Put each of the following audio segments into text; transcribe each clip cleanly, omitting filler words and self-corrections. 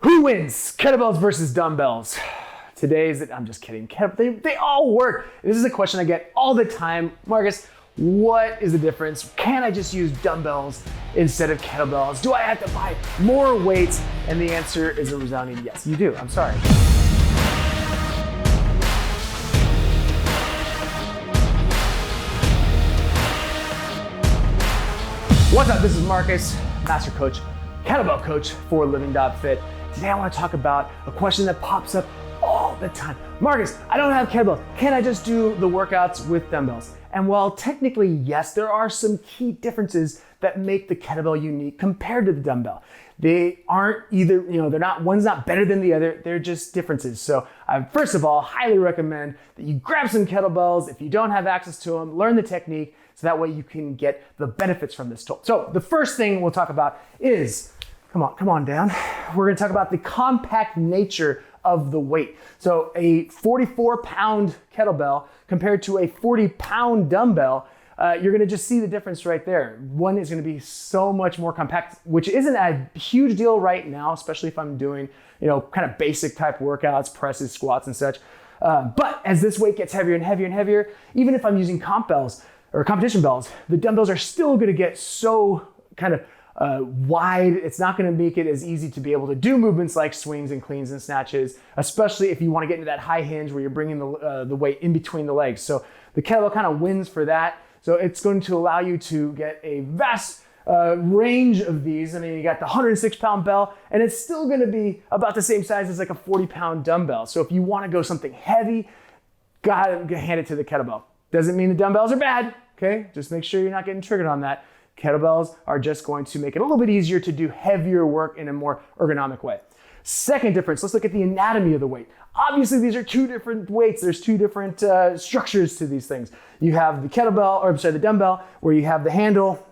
Who wins? Kettlebells versus dumbbells? I'm just kidding. They all work. This is a question I get all the time. Marcus, what is the difference? Can I just use dumbbells instead of kettlebells? Do I have to buy more weights? And the answer is a resounding yes. You do. I'm sorry. What's up? This is Marcus, Master Coach, Kettlebell Coach for Living.Fit. Today I want to talk about a question that pops up all the time. Marcus, I don't have kettlebells. Can I just do the workouts with dumbbells? And while technically, yes, there are some key differences that make the kettlebell unique compared to the dumbbell. They aren't either, one's not better than the other, they're just differences. So I first of all highly recommend that you grab some kettlebells if you don't have access to them, learn the technique, so that way you can get the benefits from this tool. So the first thing we'll talk about is, come on down. We're gonna talk about the compact nature of the weight. So a 44-pound kettlebell compared to a 40-pound dumbbell, you're gonna just see the difference right there. One is gonna be so much more compact, which isn't a huge deal right now, especially if I'm doing, kind of basic type workouts, presses, squats and such. But as this weight gets heavier and heavier and heavier, even if I'm using comp bells or competition bells, the dumbbells are still gonna get so kind of wide. It's not going to make it as easy to be able to do movements like swings and cleans and snatches, especially if you want to get into that high hinge where you're bringing the weight in between the legs. So the kettlebell kind of wins for that. So it's going to allow you to get a vast range of these. I mean, you got the 106-pound bell, and it's still going to be about the same size as like a 40-pound dumbbell. So if you want to go something heavy, gotta hand it to the kettlebell. Doesn't mean the dumbbells are bad, okay? Just make sure you're not getting triggered on that. Kettlebells are just going to make it a little bit easier to do heavier work in a more ergonomic way. Second difference, let's look at the anatomy of the weight. Obviously, these are two different weights. There's two different structures to these things. You have the dumbbell, where you have the handle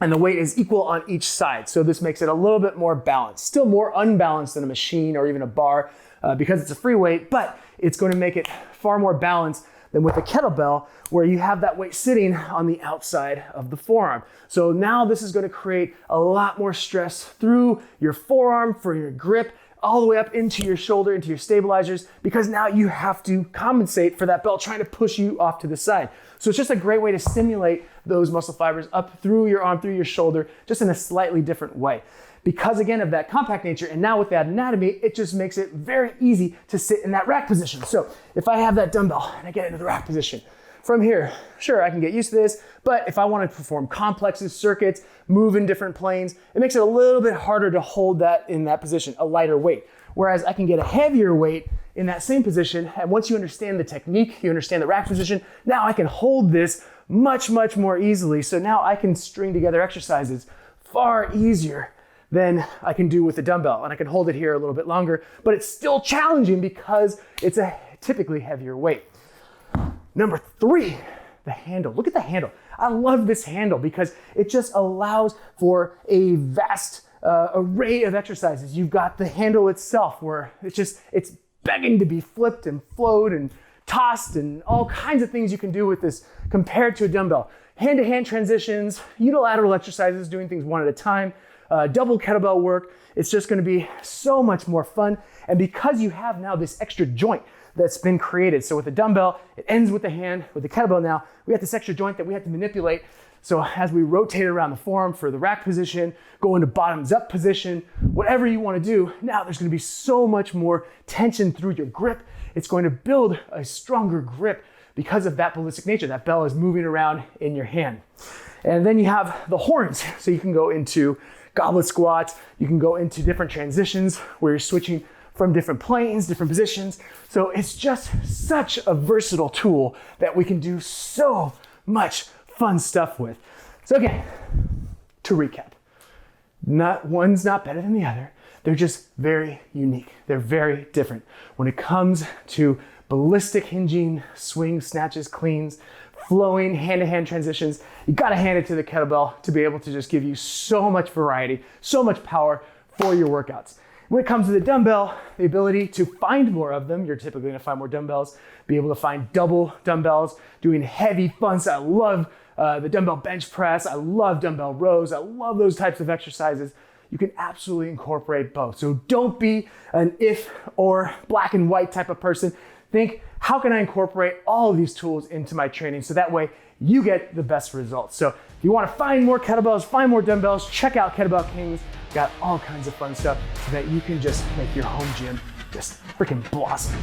and the weight is equal on each side. So this makes it a little bit more balanced. Still more unbalanced than a machine or even a bar because it's a free weight, but it's going to make it far more balanced than with a kettlebell, where you have that weight sitting on the outside of the forearm. So now this is gonna create a lot more stress through your forearm for your grip, all the way up into your shoulder, into your stabilizers, because now you have to compensate for that bell trying to push you off to the side. So it's just a great way to stimulate those muscle fibers up through your arm, through your shoulder, just in a slightly different way. Because again of that compact nature, and now with that anatomy, it just makes it very easy to sit in that rack position. So if I have that dumbbell and I get into the rack position, from here, sure, I can get used to this, but if I want to perform complexes, circuits, move in different planes, it makes it a little bit harder to hold that in that position, a lighter weight. Whereas I can get a heavier weight in that same position, and once you understand the technique, you understand the rack position, now I can hold this much, much more easily. So now I can string together exercises far easier than I can do with the dumbbell, and I can hold it here a little bit longer, but it's still challenging because it's a typically heavier weight. Number 3, the handle. Look at the handle. I love this handle because it just allows for a vast array of exercises. You've got the handle itself where it's begging to be flipped and flowed and tossed and all kinds of things you can do with this compared to a dumbbell. Hand-to-hand transitions, unilateral exercises, doing things one at a time, double kettlebell work. It's just gonna be so much more fun. And because you have now this extra joint that's been created. So with the dumbbell, it ends with the hand. With the kettlebell now, we have this extra joint that we have to manipulate. So as we rotate around the forearm for the rack position, go into bottoms up position, whatever you wanna do, now there's gonna be so much more tension through your grip. It's going to build a stronger grip because of that ballistic nature. That bell is moving around in your hand. And then you have the horns. So you can go into goblet squats, you can go into different transitions where you're switching from different planes, different positions. So it's just such a versatile tool that we can do so much fun stuff with. So again, to recap, one's not better than the other. They're just very unique. They're very different. When it comes to ballistic hinging, swings, snatches, cleans, flowing hand-to-hand transitions, you gotta hand it to the kettlebell to be able to just give you so much variety, so much power for your workouts. When it comes to the dumbbell, the ability to find more of them, you're typically gonna find more dumbbells, be able to find double dumbbells, doing heavy fun stuff. I love the dumbbell bench press. I love dumbbell rows. I love those types of exercises. you can absolutely incorporate both. So don't be an if or black and white type of person. Think, how can I incorporate all of these tools into my training so that way you get the best results? So if you want to find more kettlebells, find more dumbbells, check out Kettlebell Kings. Got all kinds of fun stuff so that you can just make your home gym just freaking blossom.